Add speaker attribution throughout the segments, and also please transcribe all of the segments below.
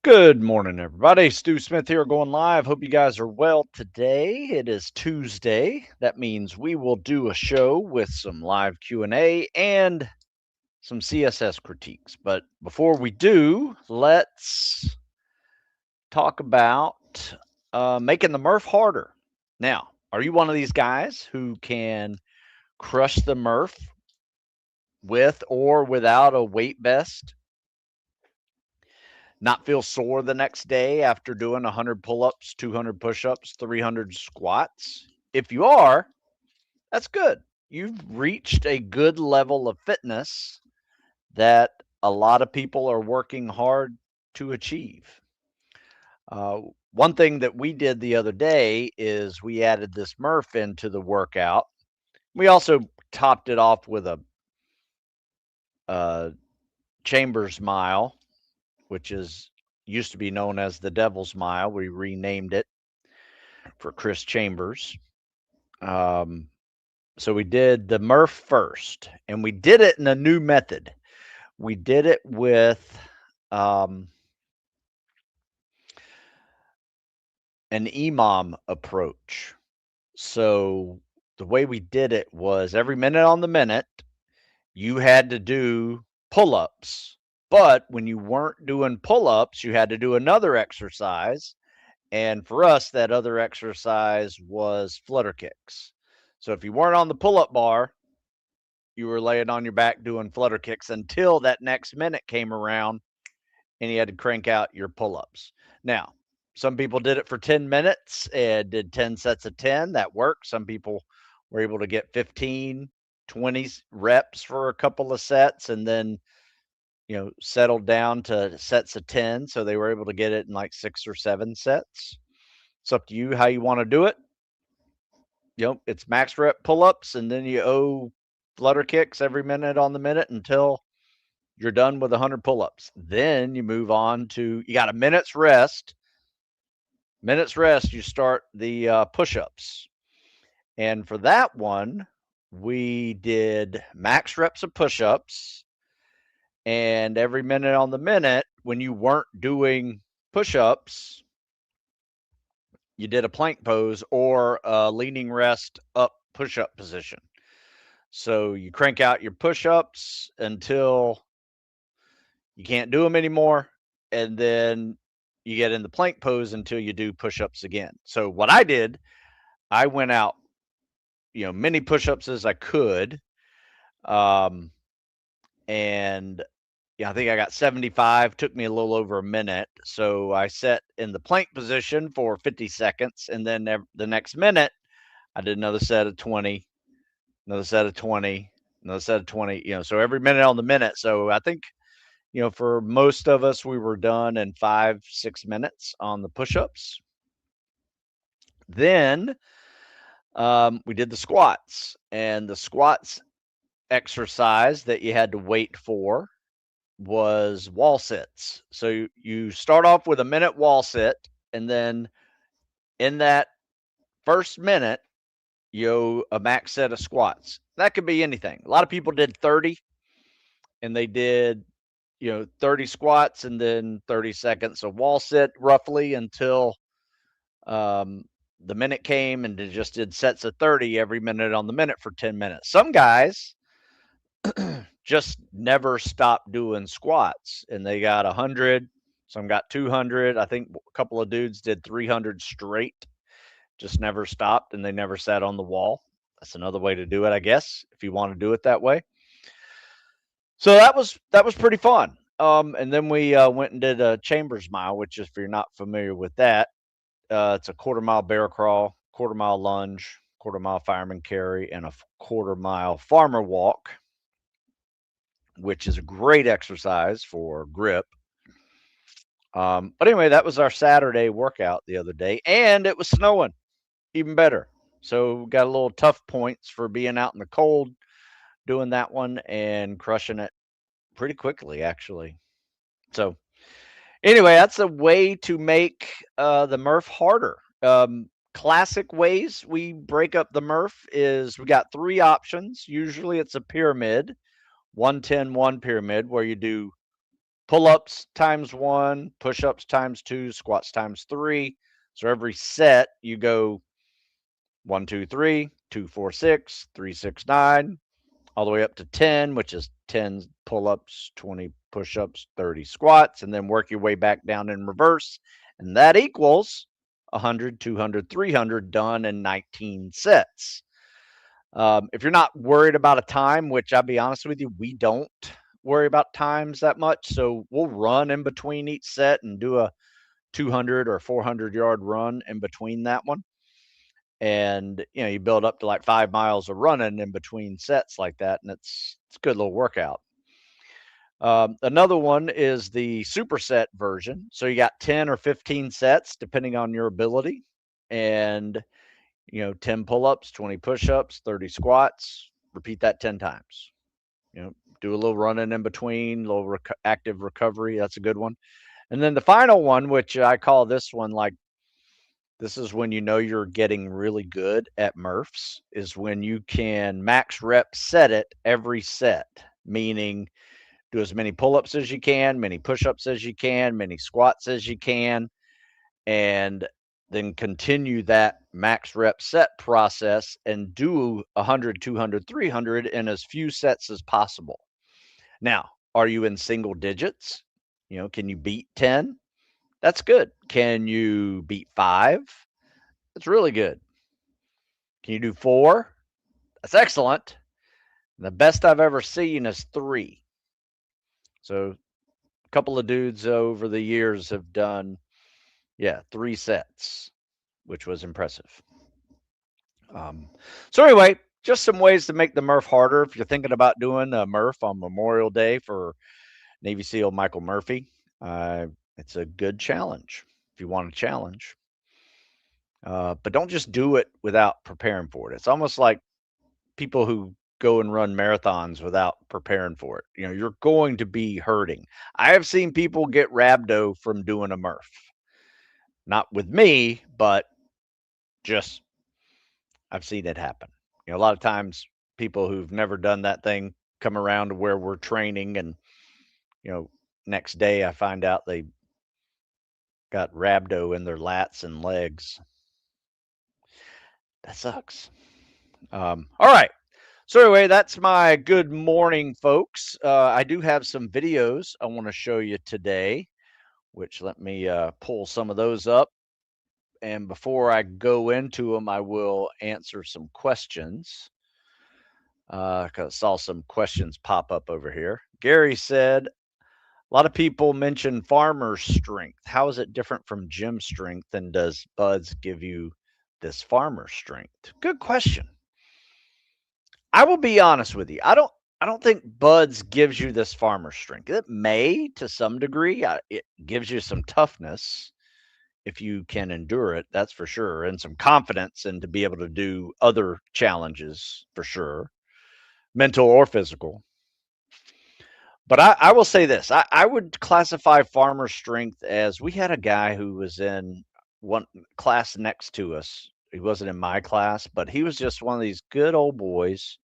Speaker 1: Good morning, everybody. Stu Smith here going live. Hope you guys are well today. It is Tuesday. That means we will do a show with some live Q&A and some CSS critiques. But before we do, let's talk about making the Murph harder. Now, are you one of these guys who can crush the Murph with or without a weight vest? Not feel sore the next day after doing 100 pull-ups, 200 push-ups, 300 squats? If you are, that's good. You've reached a good level of fitness that a lot of people are working hard to achieve. One thing that we did the other day is we added this Murph into the workout. We also topped it off with a Chambers mile, which used to be known as the Devil's Mile. We renamed it for Chris Chambers. So we did the Murph first, and we did it in a new method. We did it with an EMOM approach. So the way we did it was every minute on the minute, you had to do pull-ups. But when you weren't doing pull-ups, you had to do another exercise. And for us, that other exercise was flutterkicks. So if you weren't on the pull-up bar, you were laying on your back doing flutterkicks until that next minute came around and you had to crank out your pull-ups. Now, some people did it for 10 minutes and did 10 sets of 10. That worked. Some people were able to get 15, 20 reps for a couple of sets and then, settled down to sets of 10. So they were able to get it in like 6 or 7 sets. It's up to you how you want to do it. It's max rep pull-ups, and then you owe flutter kicks every minute on the minute until you're done with 100 pull-ups. Then you move on to, you got a minute's rest. You start the push-ups. And for that one, we did max reps of push-ups. And every minute on the minute, when you weren't doing push-ups, you did a plank pose or a leaning rest up push-up position. So you crank out your push-ups until you can't do them anymore, and then you get in the plank pose until you do push-ups again. So what I did, I went out, many push-ups as I could, and I think I got 75. Took me a little over a minute. So I sat in the plank position for 50 seconds. And then the next minute, I did another set of 20, another set of 20, another set of 20, so every minute on the minute. So I think, for most of us, we were done in 5-6 minutes on the push-ups. Then we did the squats, and the squats exercise that you had to wait for was wall sits. So you start off with a minute wall sit, and then in that first minute, a max set of squats. That could be anything. A lot of people did 30, and they did, 30 squats and then 30 seconds of wall sit roughly until the minute came, and they just did sets of 30 every minute on the minute for 10 minutes. Some guys just never stopped doing squats, and they got 100. Some got 200. I think a couple of dudes did 300 straight, just never stopped, and they never sat on the wall. That's another way to do it, I guess, if you want to do it that way. So that was pretty fun. And then we went and did a Chambers mile, which, if you're not familiar with that, it's a quarter-mile bear crawl, quarter-mile lunge, quarter-mile fireman carry, and a quarter-mile farmer walk, which is a great exercise for grip. But anyway, that was our Saturday workout the other day, and it was snowing, even better. So we got a little tough points for being out in the cold, doing that one and crushing it pretty quickly, actually. So anyway, that's a way to make the Murph harder. Classic ways we break up the Murph is we got 3 options. Usually it's a pyramid, 1-10-1 pyramid, where you do Pull-ups times 1, push-ups times 2, squats times 3. So every set you go 1, 2, 3, 2, 4, 6, 3, 6, 9, all the way up to 10, which is 10 pull-ups, 20 push-ups, 30 squats, and then work your way back down in reverse. And that equals 100, 200, 300 done in 19 sets. If you're not worried about a time, which I'll be honest with you, we don't worry about times that much. So we'll run in between each set and do a 200 or 400-yard run in between that one. And you build up to like 5 miles of running in between sets like that, and it's a good little workout. Another one is the superset version. So you got 10 or 15 sets depending on your ability, and 10 pull-ups, 20 push-ups, 30 squats. Repeat that 10 times. Do a little running in between, a little active recovery. That's a good one. And then the final one, which I call this one, like, this is when you're getting really good at Murphs, is when you can max rep set it every set, meaning do as many pull-ups as you can, many push-ups as you can, many squats as you can, and then continue that max rep set process and do 100, 200, 300 in as few sets as possible. Now, are you in single digits? Can you beat 10? That's good. Can you beat 5? That's really good. Can you do 4? That's excellent. And the best I've ever seen is 3. So a couple of dudes over the years have done, 3 sets, which was impressive. So anyway, just some ways to make the Murph harder. If you're thinking about doing a Murph on Memorial Day for Navy SEAL Michael Murphy, it's a good challenge if you want a challenge. But don't just do it without preparing for it. It's almost like people who go and run marathons without preparing for it. You're going to be hurting. I have seen people get rhabdo from doing a Murph. Not with me, but just I've seen it happen. A lot of times people who've never done that thing come around to where we're training, and next day I find out they got rhabdo in their lats and legs. That sucks. All right. So anyway, that's my good morning, folks. I do have some videos I want to show you today, which let me pull some of those up. And before I go into them, I will answer some questions. Because I saw some questions pop up over here. Gary said, a lot of people mention farmer strength. How is it different from gym strength? And does Buds give you this farmer strength? Good question. I will be honest with you. I don't think Buds gives you this farmer strength. It may to some degree. It gives you some toughness if you can endure it, that's for sure, and some confidence and to be able to do other challenges for sure, mental or physical. But I will say this. I would classify farmer strength as, we had a guy who was in one class next to us. He wasn't in my class, but he was just one of these good old boys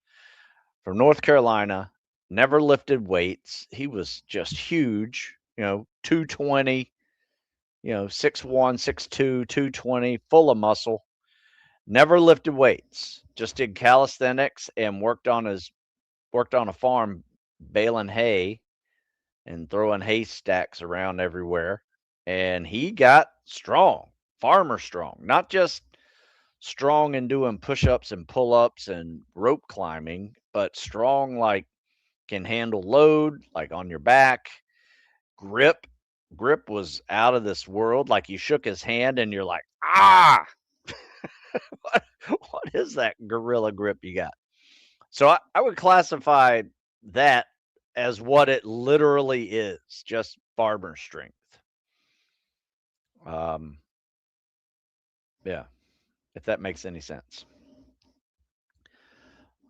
Speaker 1: from North Carolina, never lifted weights. He was just huge, 220, 6'1", 6'2", 220, full of muscle, never lifted weights, just did calisthenics and worked on a farm baling hay and throwing hay stacks around everywhere. And he got strong, farmer strong, not just strong in doing push-ups and pull-ups and rope climbing, but strong, like can handle load, like on your back. Grip was out of this world. Like you shook his hand and you're like, ah, what is that gorilla grip you got? So I would classify that as what it literally is, just farmer strength. Yeah, if that makes any sense.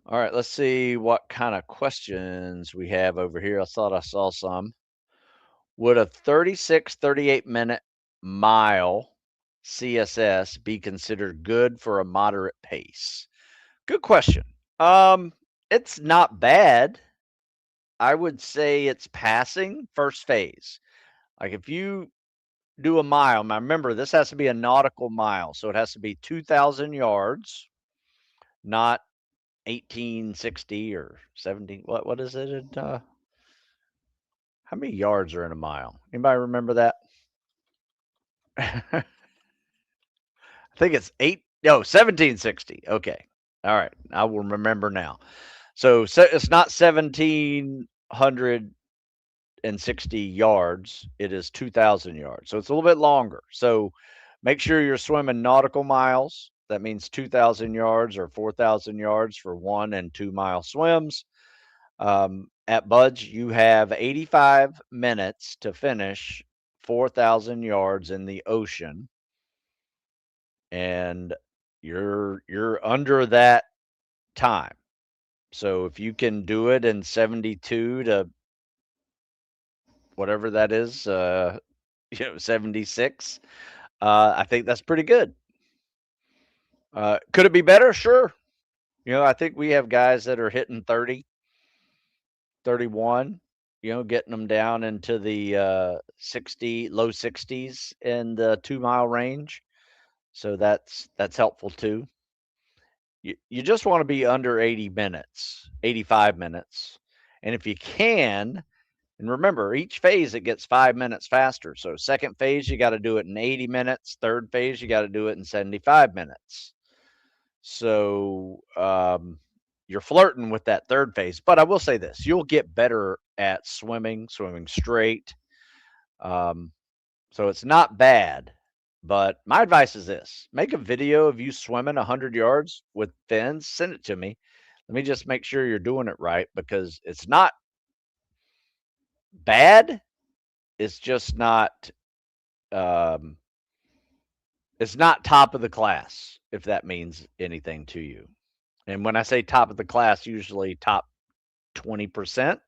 Speaker 1: All right, let's see what kind of questions we have over here. I thought I saw some. Would a 36, 38-minute mile CSS be considered good for a moderate pace? Good question. It's not bad. I would say it's passing first phase. Like if you do a mile, now remember this has to be a nautical mile, so it has to be 2,000 yards, not 1860 or 17. What is it? How many yards are in a mile? Anybody remember that? I think it's 1760. Okay. All right. I will remember now. So it's not 1,760 yards. It is 2,000 yards. So it's a little bit longer. So make sure you're swimming nautical miles. That means 2,000 yards or 4,000 yards for 1 and 2 mile swims. At Buds, you have 85 minutes to finish 4,000 yards in the ocean, and you're under that time. So if you can do it in 72 to whatever that is, 76, I think that's pretty good. Could it be better? Sure. I think we have guys that are hitting 30, 31, getting them down into the 60, low 60s in the 2 mile range. So that's helpful too. You just want to be under 80 minutes, 85 minutes. And if you can, and remember, each phase it gets 5 minutes faster. So second phase, you got to do it in 80 minutes. Third phase, you got to do it in 75 minutes. So you're flirting with that third phase. But I will say this: you'll get better at swimming straight. So it's not bad. But my advice is this: make a video of you swimming 100 yards with fins, send it to me. Let me just make sure you're doing it right, because it's not bad. It's just not um, it's not top of the class, if that means anything to you. And when I say top of the class, usually top 20%.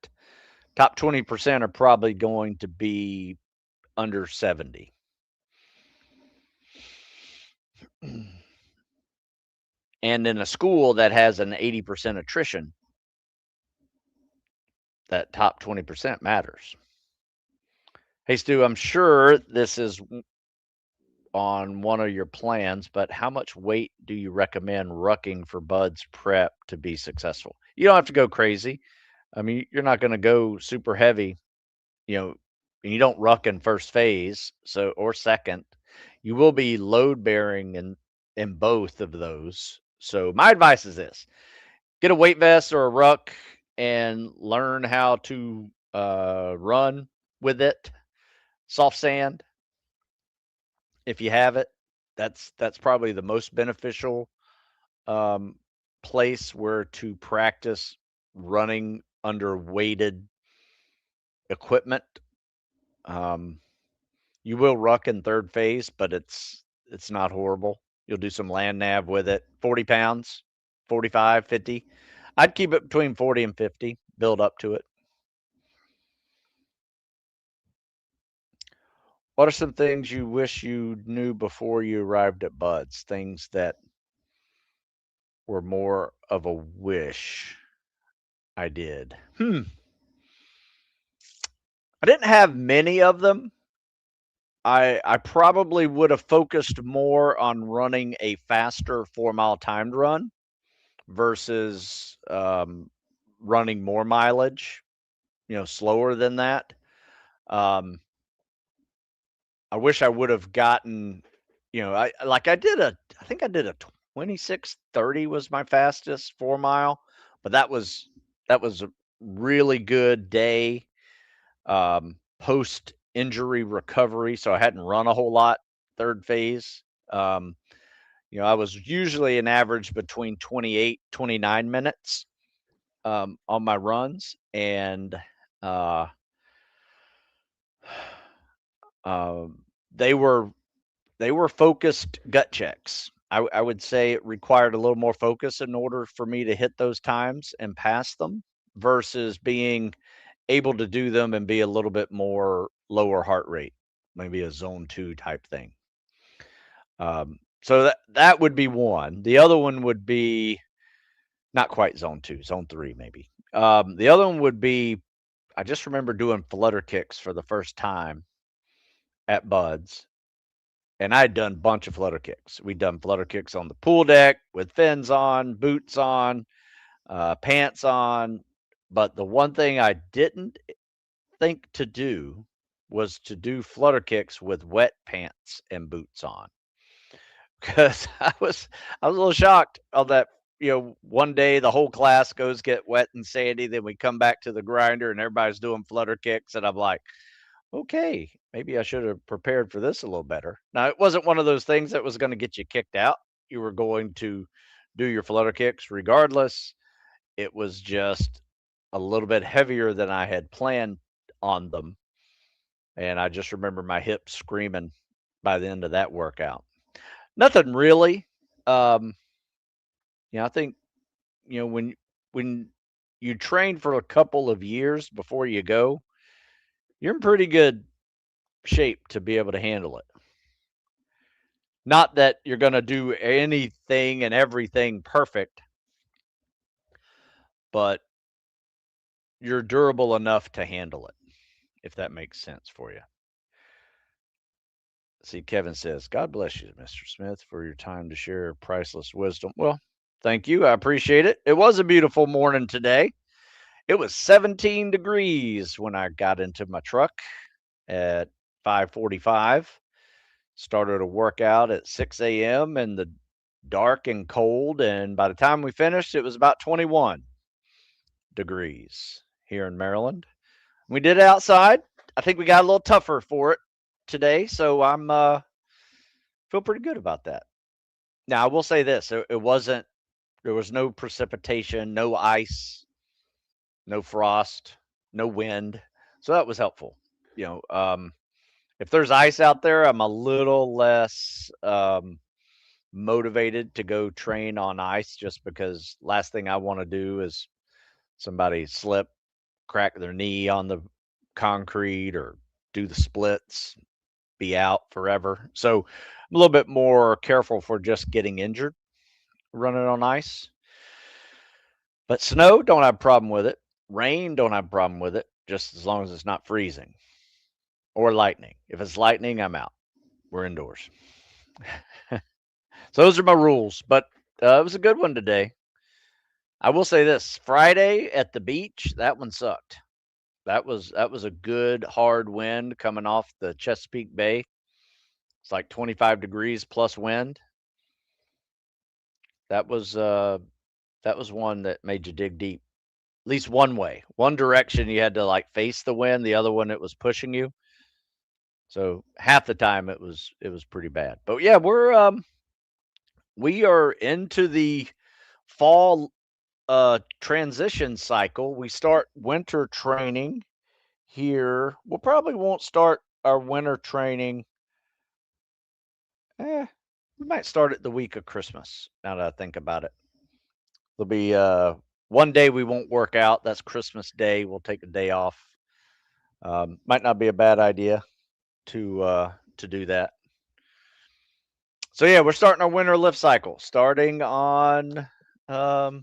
Speaker 1: Top 20% are probably going to be under 70. And in a school that has an 80% attrition, that top 20% matters. Hey, Stu, I'm sure this is on one of your plans, but how much weight do you recommend rucking for Bud's prep to be successful? You don't have to go crazy. I mean, you're not going to go super heavy, and you don't ruck in first phase, or second. You will be load bearing in both of those. So my advice is this: get a weight vest or a ruck and learn how to run with it. Soft sand, if you have it, that's probably the most beneficial um, place where to practice running under weighted equipment. Um, you will ruck in third phase, but it's not horrible. You'll do some land nav with it. 40 pounds, 45, 50. I'd keep it between 40 and 50, build up to it. What are some things you wish you knew before you arrived at Buds? Things that were more of a wish I did. I didn't have many of them. I probably would have focused more on running a faster 4 mile timed run versus running more mileage, slower than that. Um, I wish I would have gotten, I think I did a 26:30 was my fastest 4 mile, but that was a really good day post injury recovery, so I hadn't run a whole lot third phase. I was usually an average between 28, 29 minutes on my runs, and uh, um, they were focused gut checks. I would say it required a little more focus in order for me to hit those times and pass them versus being able to do them and be a little bit more lower heart rate, maybe a zone 2 type thing. So that would be one. The other one would be not quite zone 2, zone 3 maybe. The other one would be I just remember doing flutter kicks for the first time at Bud's, and I'd done a bunch of flutter kicks. We'd done flutter kicks on the pool deck with fins on, boots on, pants on. But the one thing I didn't think to do was to do flutter kicks with wet pants and boots on, because I was a little shocked on that. One day the whole class goes get wet and sandy, then we come back to the grinder and everybody's doing flutter kicks, and I'm like, okay, maybe I should have prepared for this a little better. Now, it wasn't one of those things that was going to get you kicked out. You were going to do your flutter kicks regardless. It was just a little bit heavier than I had planned on them. And I just remember my hips screaming by the end of that workout. Nothing really. I think, when you train for a couple of years before you go, you're in pretty good shape to be able to handle it. Not that you're going to do anything and everything perfect, but you're durable enough to handle it, if that makes sense for you. See, Kevin says, God bless you, Mr. Smith, for your time to share priceless wisdom. Well, thank you. I appreciate it. It was a beautiful morning today. It was 17 degrees when I got into my truck at 5:45. Started a workout at 6 a.m. in the dark and cold, and by the time we finished, it was about 21 degrees here in Maryland. We did it outside. I think we got a little tougher for it today, so I'm feel pretty good about that. Now, I will say this: it wasn't. There was no precipitation, no ice, no frost, no wind, so that was helpful. If there's ice out there, I'm a little less motivated to go train on ice, just because last thing I want to do is somebody slip, crack their knee on the concrete, or do the splits, be out forever. So I'm a little bit more careful for just getting injured running on ice. But snow, don't have a problem with it. Rain, don't have a problem with it, just as long as it's not freezing. Or lightning. If it's lightning, I'm out. We're indoors. So those are my rules. But it was a good one today. I will say this: Friday at the beach, that one sucked. That was a good hard wind coming off the Chesapeake Bay. It's like 25 degrees plus wind. That was one that made you dig deep. At least one way. One direction you had to like face the wind, the other one it was pushing you. So half the time it was pretty bad. But yeah, we are into the fall transition cycle. We start winter training here. We'll probably won't start our winter training. We might start it the week of Christmas, now that I think about it. There'll be one day we won't work out. That's Christmas Day. We'll take a day off. Might not be a bad idea to do that. So yeah, we're starting our winter lift cycle, starting on the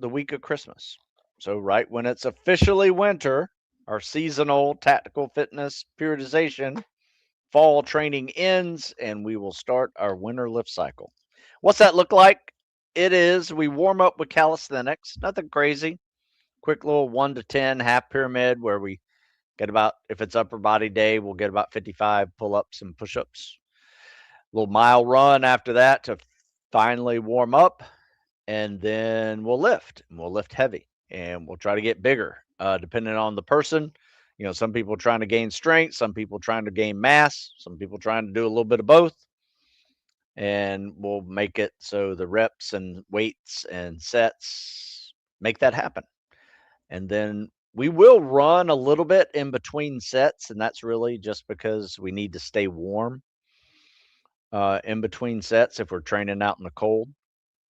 Speaker 1: week of Christmas. So right when it's officially winter, our seasonal tactical fitness periodization fall training ends, and we will start our winter lift cycle. What's that look like? We warm up with calisthenics, nothing crazy. Quick little 1 to 10 half pyramid where we get about, if it's upper body day, we'll get about 55 pull-ups and push-ups. A little mile run after that to finally warm up, and then we'll lift, and we'll lift heavy, and we'll try to get bigger, depending on the person. Some people trying to gain strength, some people trying to gain mass, some people trying to do a little bit of both. And we'll make it so the reps and weights and sets make that happen. And then we will run a little bit in between sets, and that's really just because we need to stay warm in between sets if we're training out in the cold.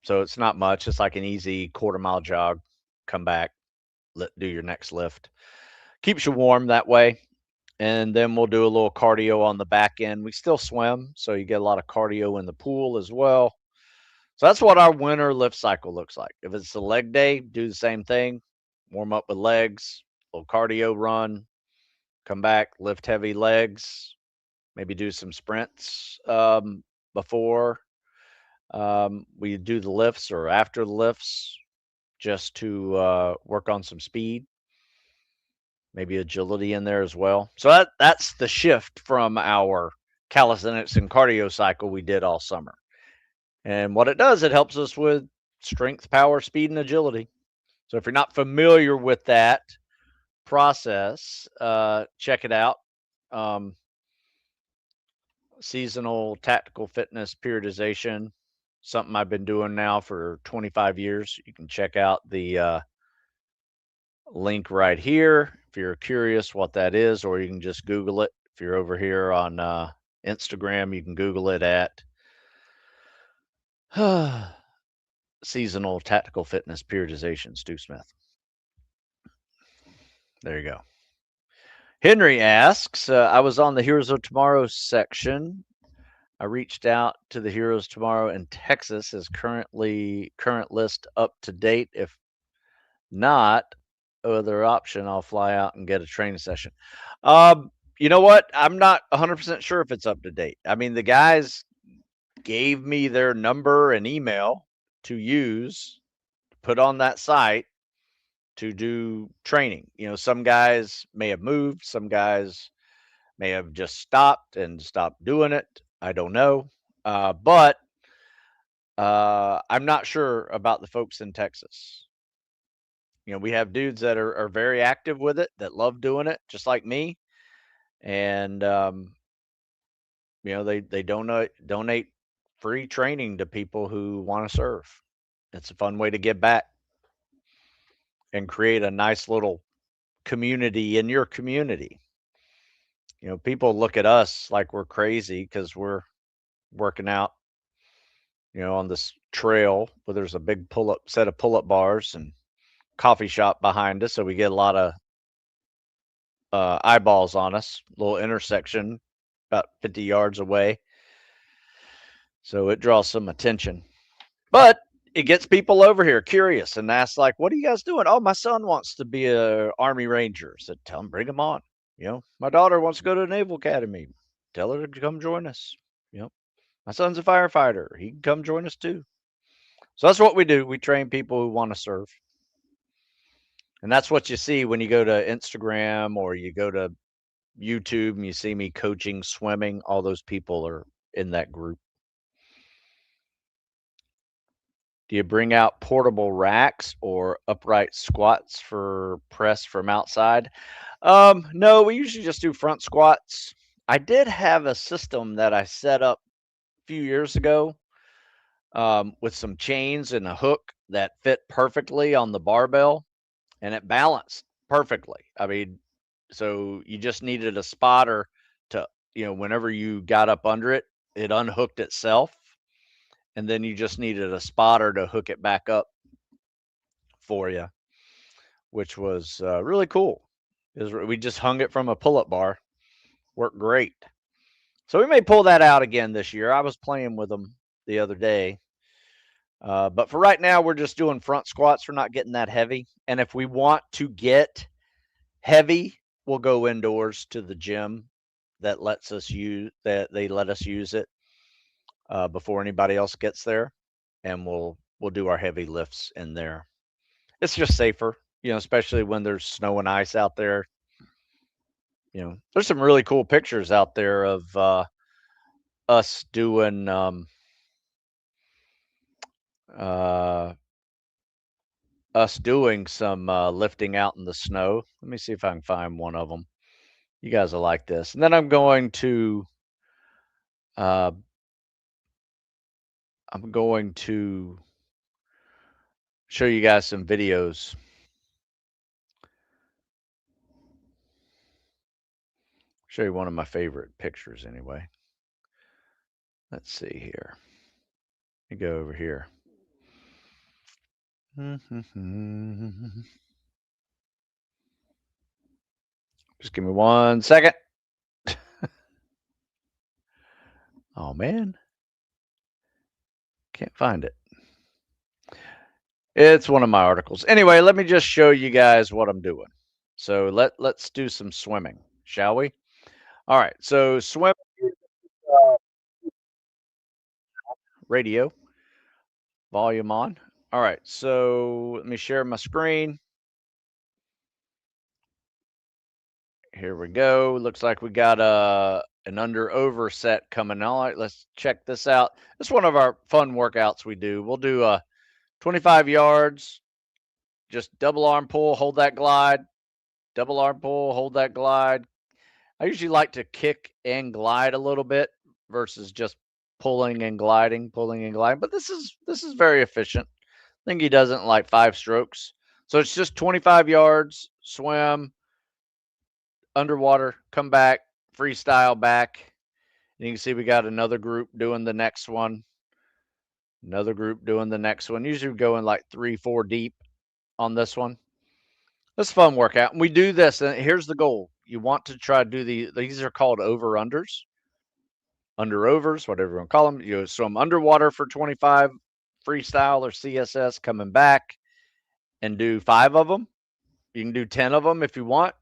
Speaker 1: So it's not much. It's like an easy quarter-mile jog, come back, do your next lift. Keeps you warm that way. And then we'll do a little cardio on the back end. We still swim, so you get a lot of cardio in the pool as well. So that's what our winter lift cycle looks like. If it's a leg day, do the same thing. Warm up with legs, little cardio run, come back, lift heavy legs, maybe do some sprints before we do the lifts or after the lifts, just to work on some speed, maybe agility in there as well. So that's the shift from our calisthenics and cardio cycle we did all summer. And what it does, it helps us with strength, power, speed, and agility. So if you're not familiar with that process, check it out. Um, Seasonal tactical fitness periodization, something I've been doing now for 25 years. You can check out the link right here if you're curious what that is, or you can just Google it. If you're over here on Instagram, you can Google it at seasonal tactical fitness periodization, Stu Smith. There you go. Henry asks, I was on the Heroes of Tomorrow section. I reached out to the Heroes Tomorrow in Texas. Is current list up to date? If not, other option, I'll fly out and get a training session. You know what? I'm not 100% sure if it's up to date. I mean, the guys gave me their number and email to use, put on that site to do training. You know, some guys may have moved, some guys may have just stopped doing it. I don't know. But I'm not sure about the folks in Texas. You know, we have dudes that are very active with it, that love doing it, just like me. And you know, they donate free training to people who want to serve. It's a fun way to give back and create a nice little community in your community. You know, people look at us like we're crazy because we're working out, you know, on this trail where there's a big set of pull-up bars and coffee shop behind us. So we get a lot of eyeballs on us, little intersection about 50 yards away. So it draws some attention. But it gets people over here curious and ask, like, what are you guys doing? Oh, my son wants to be a Army Ranger. So tell him, bring him on. You know, my daughter wants to go to the Naval Academy. Tell her to come join us. You know, my son's a firefighter. He can come join us too. So that's what we do. We train people who want to serve. And that's what you see when you go to Instagram or you go to YouTube and you see me coaching swimming. All those people are in that group. Do you bring out portable racks or upright squats for press from outside? No, we usually just do front squats. I did have a system that I set up a few years ago with some chains and a hook that fit perfectly on the barbell and it balanced perfectly. I mean, so you just needed a spotter to, you know, whenever you got up under it, it unhooked itself. And then you just needed a spotter to hook it back up for you, which was really cool. We just hung it from a pull-up bar. Worked great. So we may pull that out again this year. I was playing with them the other day. But for right now, we're just doing front squats. We're not getting that heavy. And if we want to get heavy, we'll go indoors to the gym that they let us use it before anybody else gets there. And we'll do our heavy lifts in there. It's just safer, you know, especially when there's snow and ice out there. You know, there's some really cool pictures out there of us doing uh, some lifting out in the snow. Let me see if I can find one of them. You guys will like this. And then I'm going to uh, show you guys some videos. Show you one of my favorite pictures anyway. Let's see here. Let me go over here. Just give me 1 second. Oh man. Can't find it. It's one of my articles. Anyway, let me just show you guys what I'm doing. So let's do some swimming, shall we? All right. So swim radio volume on. All right. So let me share my screen. Here we go. Looks like we got an under over set coming on. All right, let's check this out. This is one of our fun workouts we do. We'll do 25 yards, just double arm pull, hold that glide, double arm pull, hold that glide. I usually like to kick and glide a little bit versus just pulling and gliding, pulling and gliding. But this is very efficient. I think he does it in like 5 strokes. So it's just 25 yards, swim, underwater, come back, freestyle back. And you can see we got another group doing the next one. Another group doing the next one. Usually we go in like 3, 4 deep on this one. It's a fun workout. And we do this, and here's the goal. You want to try to do these are called over-unders, under-overs, whatever you want to call them. You swim underwater for 25, freestyle or CSS, coming back and do 5 of them. You can do 10 of them if you want.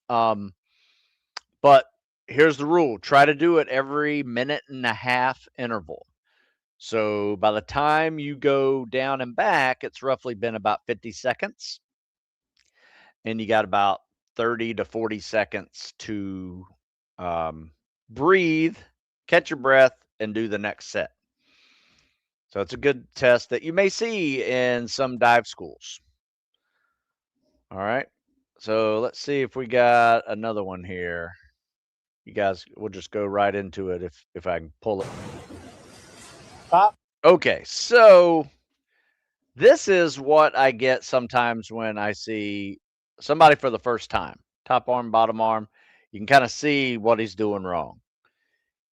Speaker 1: But here's the rule. Try to do it every minute and a half interval. So by the time you go down and back, it's roughly been about 50 seconds. And you got about 30 to 40 seconds to breathe, catch your breath, and do the next set. So it's a good test that you may see in some dive schools. All right. So let's see if we got another one here. You guys, we'll just go right into it if I can pull it.
Speaker 2: Stop.
Speaker 1: Okay, so this is what I get sometimes when I see somebody for the first time. Top arm, bottom arm. You can kind of see what he's doing wrong.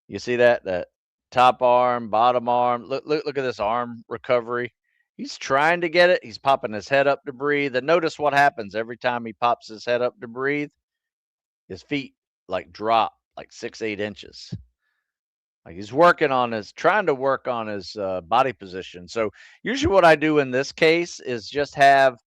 Speaker 1: You see that? That top arm, bottom arm. Look at this arm recovery. He's trying to get it. He's popping his head up to breathe. And notice what happens every time he pops his head up to breathe. His feet like drop like 6, 8 inches. Like he's trying to work on his body position. So usually what I do in this case is just have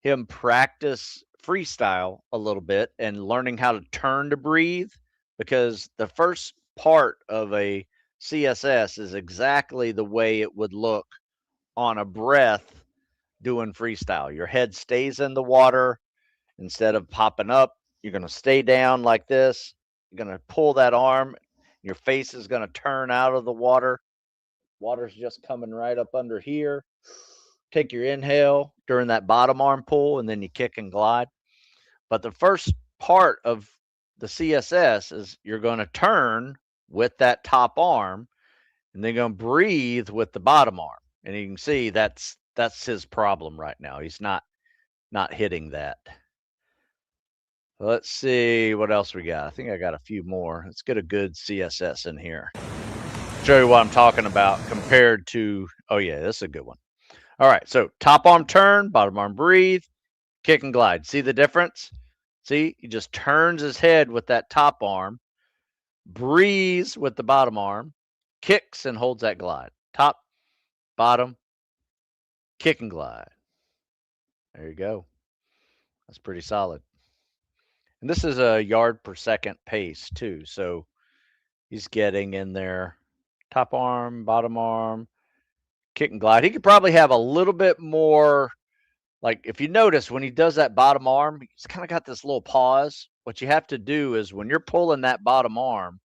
Speaker 1: him practice freestyle a little bit and learning how to turn to breathe, because the first part of a CSS is exactly the way it would look on a breath doing freestyle. Your head stays in the water instead of popping up. You're going to stay down like this. You're going to pull that arm. Your face is going to turn out of the water. Water's just coming right up under here. Take your inhale during that bottom arm pull, and then you kick and glide. But the first part of the CSS is you're going to turn with that top arm, and then going to breathe with the bottom arm. And you can see that's his problem right now. He's not hitting that. Let's see what else we got. I think I got a few more. Let's get a good CSS in here. Show you what I'm talking about compared to, oh yeah, this is a good one. All right, so top arm turn, bottom arm breathe, kick and glide. See the difference? See, he just turns his head with that top arm, breathes with the bottom arm, kicks and holds that glide. Top, bottom, kick and glide. There you go. That's pretty solid. And this is a yard per second pace too. So he's getting in there. Top arm, bottom arm, kick and glide. He could probably have a little bit more. Like if you notice when he does that bottom arm, he's kind of got this little pause. What you have to do is when you're pulling that bottom arm,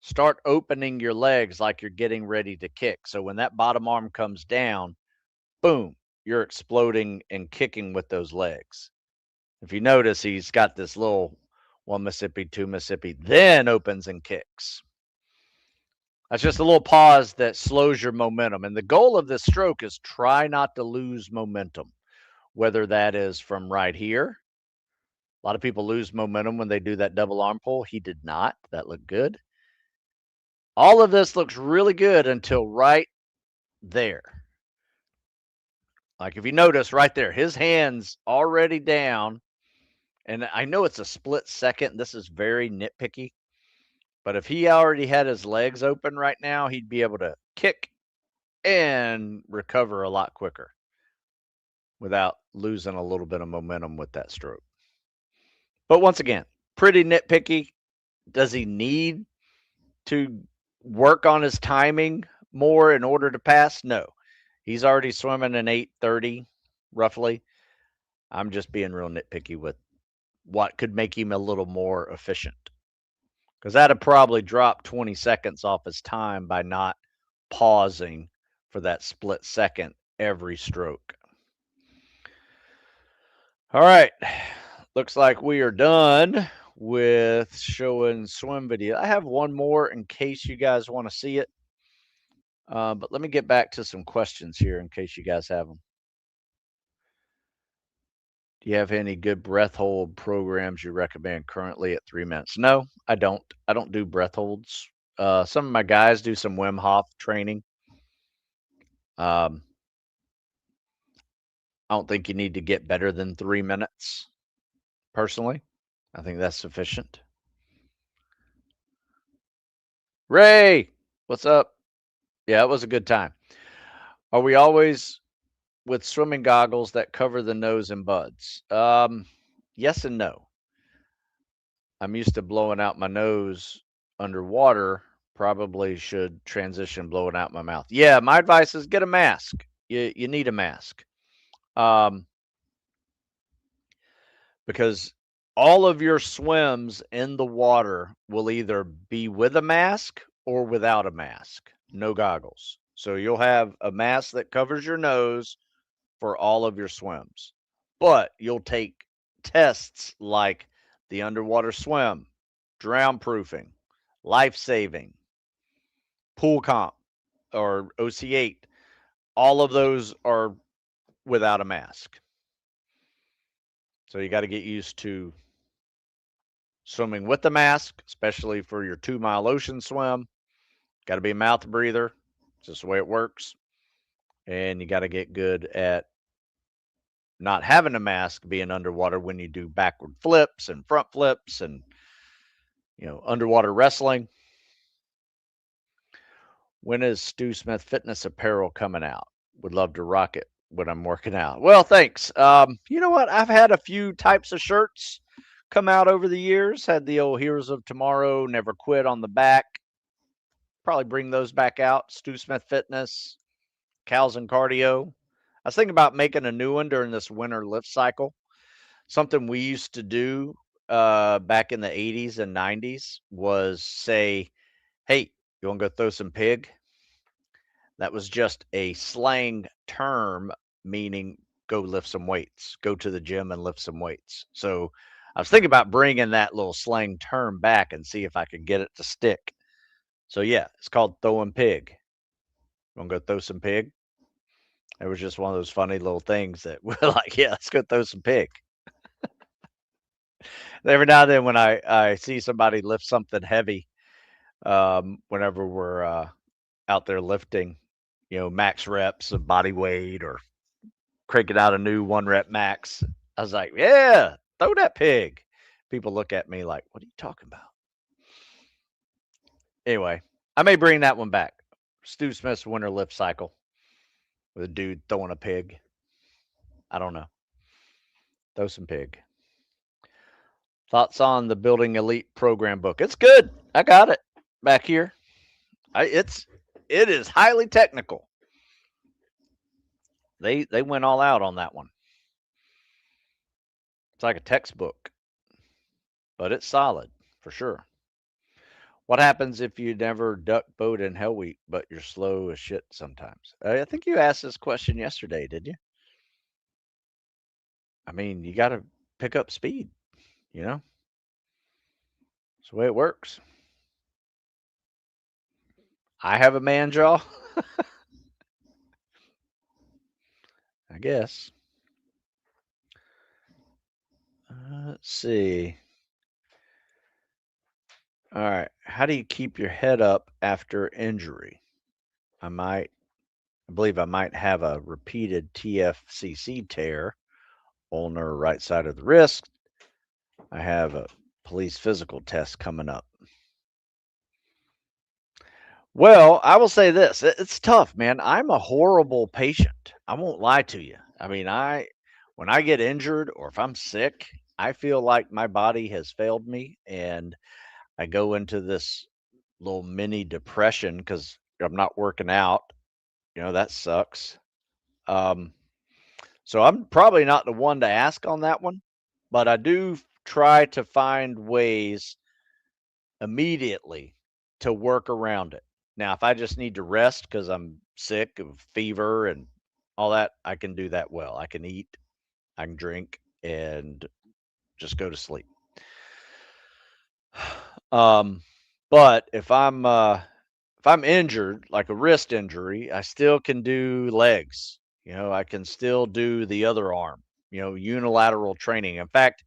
Speaker 1: start opening your legs like you're getting ready to kick. So when that bottom arm comes down, boom, you're exploding and kicking with those legs. If you notice, he's got this little 1 Mississippi, 2 Mississippi, then opens and kicks. That's just a little pause that slows your momentum. And the goal of this stroke is try not to lose momentum, whether that is from right here. A lot of people lose momentum when they do that double arm pull. He did not. That looked good. All of this looks really good until right there. Like if you notice right there, his hand's already down. And I know it's a split second. This is very nitpicky. But if he already had his legs open right now, he'd be able to kick and recover a lot quicker. without losing a little bit of momentum with that stroke. But once again, pretty nitpicky. Does he need to work on his timing more in order to pass? No. He's already swimming in 8:30 roughly. I'm just being real nitpicky with what could make him a little more efficient. Because that'd probably drop 20 seconds off his time by not pausing for that split second every stroke. All right. Looks like we are done with showing swim video. I have one more in case you guys want to see it. But let me get back to some questions here in case you guys have them. Do you have any good breath hold programs you recommend currently at 3 minutes? No, I don't. I don't do breath holds. Some of my guys do some Wim Hof training. I don't think you need to get better than 3 minutes, personally. I think that's sufficient. Ray, what's up? Yeah, it was a good time. Are we always with swimming goggles that cover the nose and buds? Yes and no. I'm used to blowing out my nose underwater. Probably should transition blowing out my mouth. Yeah, my advice is get a mask. You need a mask. Because all of your swims in the water will either be with a mask or without a mask, no goggles. So you'll have a mask that covers your nose for all of your swims. But you'll take tests like the underwater swim, drown proofing, life saving, pool comp, or OC8. All of those are without a mask. So you got to get used to swimming with the mask, especially for your 2 mile ocean swim. Got to be a mouth breather. It's just the way it works. And you got to get good at not having a mask being underwater when you do backward flips and front flips and, underwater wrestling. When is Stu Smith Fitness apparel coming out? Would love to rock it when I'm working out. Well, thanks. You know what? I've had a few types of shirts come out over the years. Had the old Heroes of Tomorrow, Never Quit on the back. Probably bring those back out. Stu Smith Fitness, Cows and Cardio. I was thinking about making a new one during this winter lift cycle. Something we used to do back in the 80s and 90s was say, hey, you want to go throw some pig? That was just a slang term meaning go lift some weights, go to the gym and lift some weights. So I was thinking about bringing that little slang term back and see if I could get it to stick. So yeah, it's called throwing pig. You want to go throw some pig? It was just one of those funny little things that we're like, yeah, let's go throw some pig. Every now and then when I see somebody lift something heavy, whenever we're out there lifting, max reps of body weight or cranking out a new 1 rep max, I was like, yeah, throw that pig. People look at me like, what are you talking about? Anyway, I may bring that one back. Stu Smith's winter lift cycle with a dude throwing a pig. I don't know. Throw some pig. Thoughts on the Building Elite program book? It's good. I got it back here. It is highly technical. They went all out on that one. It's like a textbook, but it's solid for sure. What happens if you never duck boat in Hell Week, but you're slow as shit sometimes? I think you asked this question yesterday, did you? I mean, you got to pick up speed, you know? It's the way it works. I have a man jaw, I guess. Let's see. All right. How do you keep your head up after injury? I believe I might have a repeated TFCC tear on the right side of the wrist. I have a police physical test coming up. Well, I will say this. It's tough, man. I'm a horrible patient. I won't lie to you. I mean, when I get injured or if I'm sick, I feel like my body has failed me and I go into this little mini depression because I'm not working out. That sucks. Um, so I'm probably not the one to ask on that one, but I do try to find ways immediately to work around it. Now, if I just need to rest because I'm sick of fever and all that, I can do that well. I can eat, I can drink, and just go to sleep. Um, but if I'm injured, like a wrist injury, I still can do legs. I can still do the other arm. Unilateral training. In fact,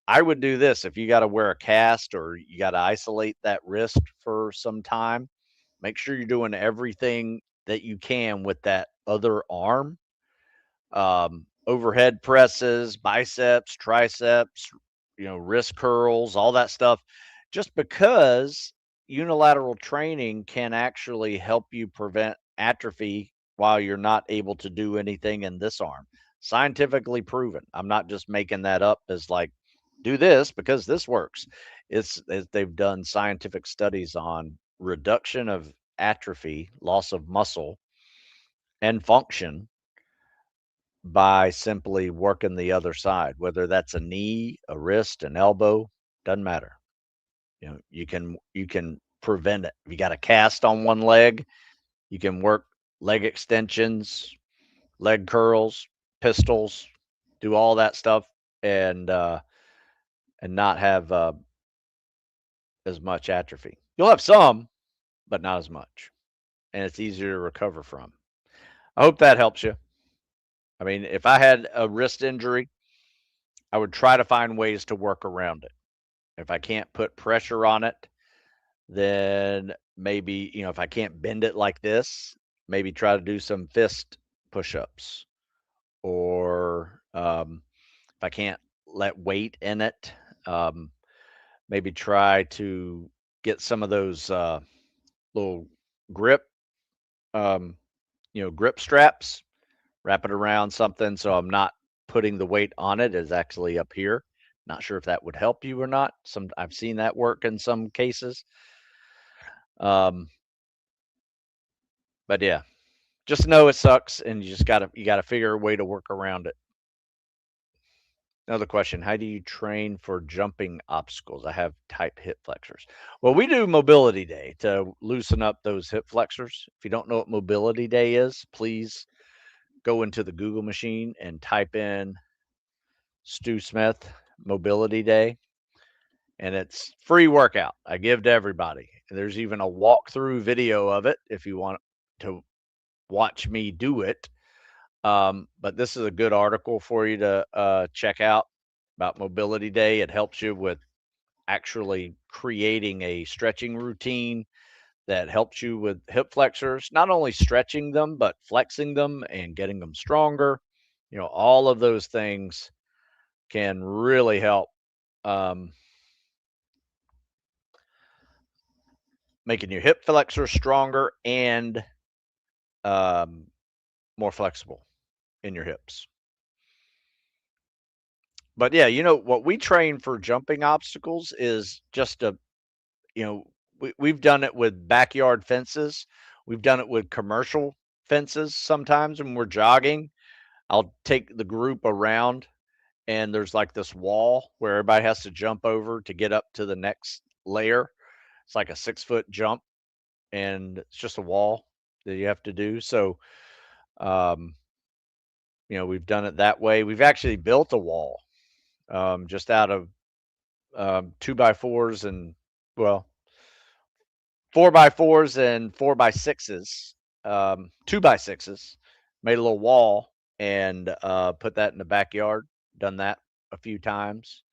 Speaker 1: I would do this if you got to wear a cast or you got to isolate that wrist for some time. Make sure you're doing everything that you can with that other arm. Overhead presses, biceps, triceps, wrist curls, all that stuff, just because unilateral training can actually help you prevent atrophy while you're not able to do anything in this arm. Scientifically proven. I'm not just making that up as like, do this because this works. They've done scientific studies on reduction of atrophy, loss of muscle, and function by simply working the other side, whether that's a knee, a wrist, an elbow, doesn't matter. You can prevent it. If you got a cast on one leg, you can work leg extensions, leg curls, pistols, do all that stuff and not have as much atrophy. You'll have some, but not as much. And it's easier to recover from. I hope that helps you. I mean, if I had a wrist injury, I would try to find ways to work around it. If I can't put pressure on it, then maybe, if I can't bend it like this, maybe try to do some fist push-ups. Or if I can't let weight in it, um, maybe try to get some of those little grip, um, grip straps, wrap it around something so I'm not putting the weight on it. Is actually up here. Not sure if that would help you or not. I've seen that work in some cases. Um, but yeah, just know it sucks, and you gotta figure a way to work around it. Another question: how do you train for jumping obstacles? I have tight hip flexors. Well, we do mobility day to loosen up those hip flexors. If you don't know what mobility day is, please go into the Google machine and type in Stu Smith mobility day, and it's free workout I give to everybody. There's even a walkthrough video of it if you want to watch me do it. But this is a good article for you to check out about Mobility Day. It helps you with actually creating a stretching routine that helps you with hip flexors, not only stretching them, but flexing them and getting them stronger. All of those things can really help um, making your hip flexors stronger and um, more flexible in your hips. But yeah, what we train for jumping obstacles is just you know, we've done it with backyard fences. We've done it with commercial fences sometimes when we're jogging. I'll take the group around and there's like this wall where everybody has to jump over to get up to the next layer. It's like a 6-foot jump and it's just a wall that you have to do. So, um, we've done it that way. We've actually built a wall just out of 2x4s and, well, 4x4s and 4x6s, 2x6s, made a little wall and put that in the backyard. Done that a few times.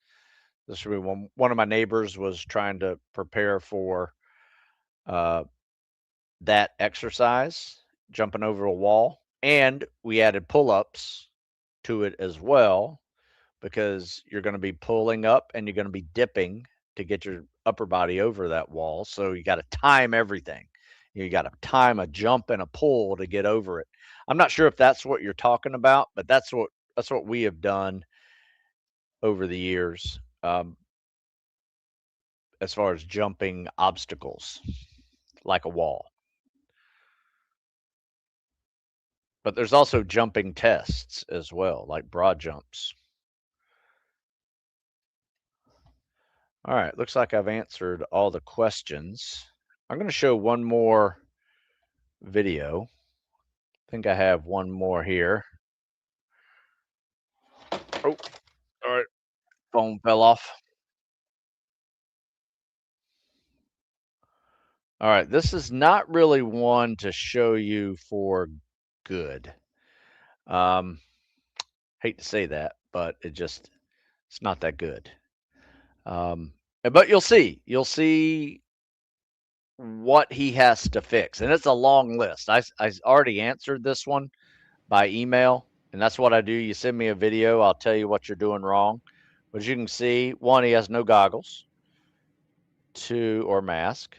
Speaker 1: This was one of my neighbors was trying to prepare for uh, that exercise, jumping over a wall, and we added pull-ups to it as well because you're going to be pulling up and you're going to be dipping to get your upper body over that wall. So you got to time everything. You got to time a jump and a pull to get over it. I'm not sure if that's what you're talking about, but that's what we have done over the years, as far as jumping obstacles like a wall. But there's also jumping tests as well, like broad jumps. All right, looks like I've answered all the questions. I'm going to show one more video. I think I have one more here. Oh, all right, phone fell off. All right, this is not really one to show you for good. Hate to say that, but it's not that good. But you'll see what he has to fix, and it's a long list. I already answered this one by email, and that's what I do. You send me a video, I'll tell you what you're doing wrong. But as you can see, one, he has no goggles, two, or mask.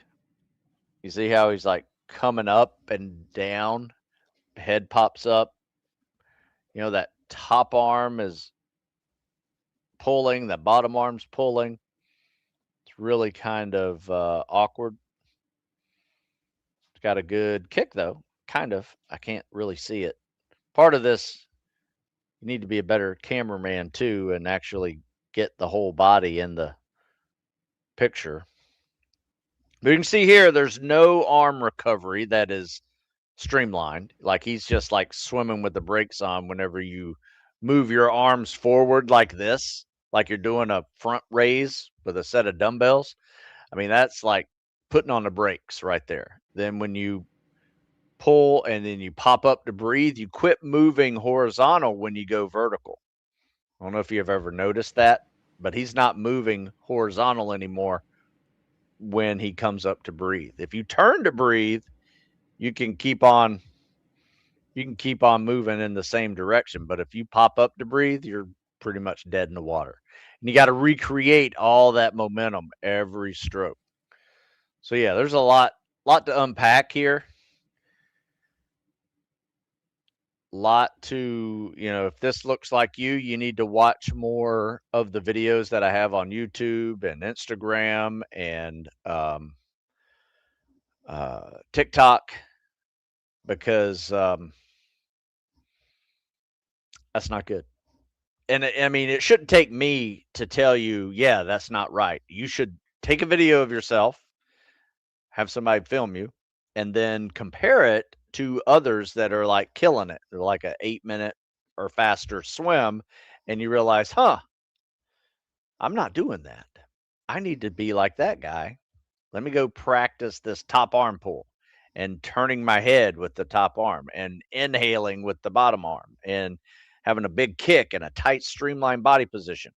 Speaker 1: You see how he's like coming up and down, head pops up. You know, that top arm is pulling, that bottom arm's pulling. It's really kind of awkward. It's got a good kick though, kind of. I can't really see it. Part of this, you need to be a better cameraman too and actually get the whole body in the picture. But you can see here, there's no arm recovery that is streamlined. Like he's just like swimming with the brakes on whenever you move your arms forward like this, like you're doing a front raise with a set of dumbbells. I mean, that's like putting on the brakes right there. Then when you pull and then you pop up to breathe, you quit moving horizontal when you go vertical. I don't know if you've ever noticed that, but he's not moving horizontal anymore when he comes up to breathe. If you turn to breathe, you can keep on moving in the same direction, but if you pop up to breathe, you're pretty much dead in the water. And you got to recreate all that momentum every stroke. So yeah, there's a lot to unpack here. Lot to, if this looks like you need to watch more of the videos that I have on YouTube and Instagram and TikTok, because that's not good. And I mean, it shouldn't take me to tell you, yeah, that's not right. You should take a video of yourself, have somebody film you, and then compare it to others that are like killing it. They're like a 8-minute or faster swim, and you realize, I'm not doing that. I need to be like that guy. Let me go practice this top arm pull and turning my head with the top arm and inhaling with the bottom arm and having a big kick and a tight streamlined body position.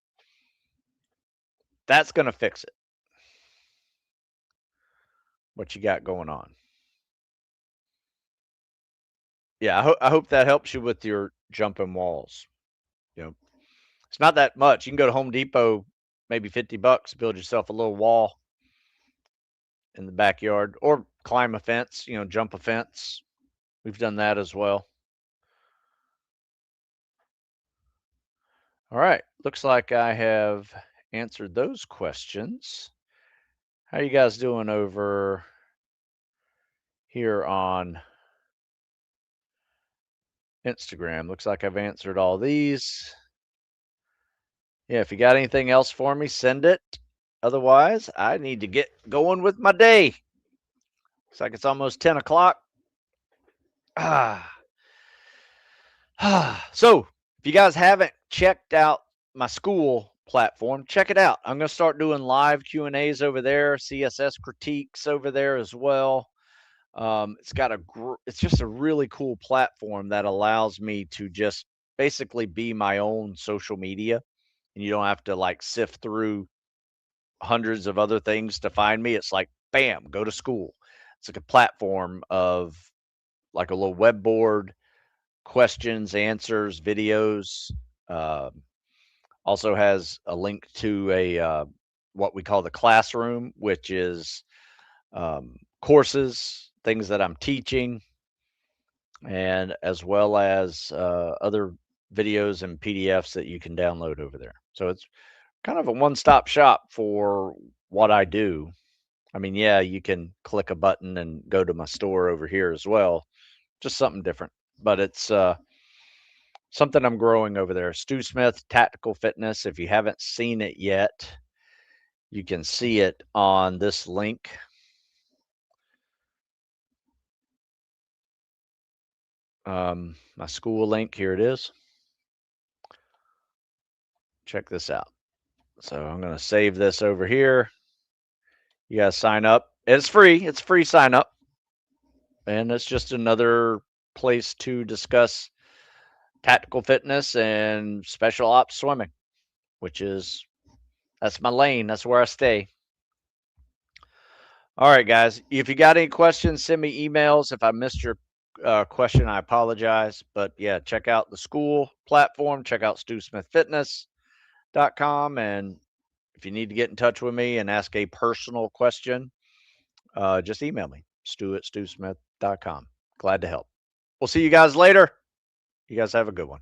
Speaker 1: That's going to fix it. What you got going on? Yeah, I hope that helps you with your jumping walls. It's not that much. You can go to Home Depot, maybe $50, build yourself a little wall in the backyard, or climb a fence, jump a fence. We've done that as well. All right. Looks like I have answered those questions. How you guys doing over here on Instagram? Looks like I've answered all these. Yeah, if you got anything else for me, send it. Otherwise, I need to get going with my day. Looks like it's almost 10 o'clock. So, if you guys haven't checked out my school platform, check it out. I'm going to start doing live Q&As over there, CSS critiques over there as well. It's just a really cool platform that allows me to just basically be my own social media, and you don't have to like sift through hundreds of other things to find me. It's like, bam, go to school. It's like a platform of like a little web board, questions, answers, videos. Also has a link to a what we call the classroom, which is courses, things that I'm teaching. and as well as other videos and PDFs that you can download over there. So it's kind of a one-stop shop for what I do. I mean, yeah, you can click a button and go to my store over here as well, just something different. But it's something I'm growing over there. Stu Smith Tactical Fitness. If you haven't seen it yet, you can see it on this link. My school link, here it is. Check this out. So I'm going to save this over here. You guys sign up. It's free. It's free sign up. And it's just another place to discuss tactical fitness and special ops swimming, which is that's my lane. That's where I stay. All right, guys. If you got any questions, send me emails. If I missed your question, I apologize. But yeah, check out the school platform. Check out StuSmithFitness.com. And if you need to get in touch with me and ask a personal question, just email me, Stu@StuSmith.com. Glad to help. We'll see you guys later. You guys have a good one.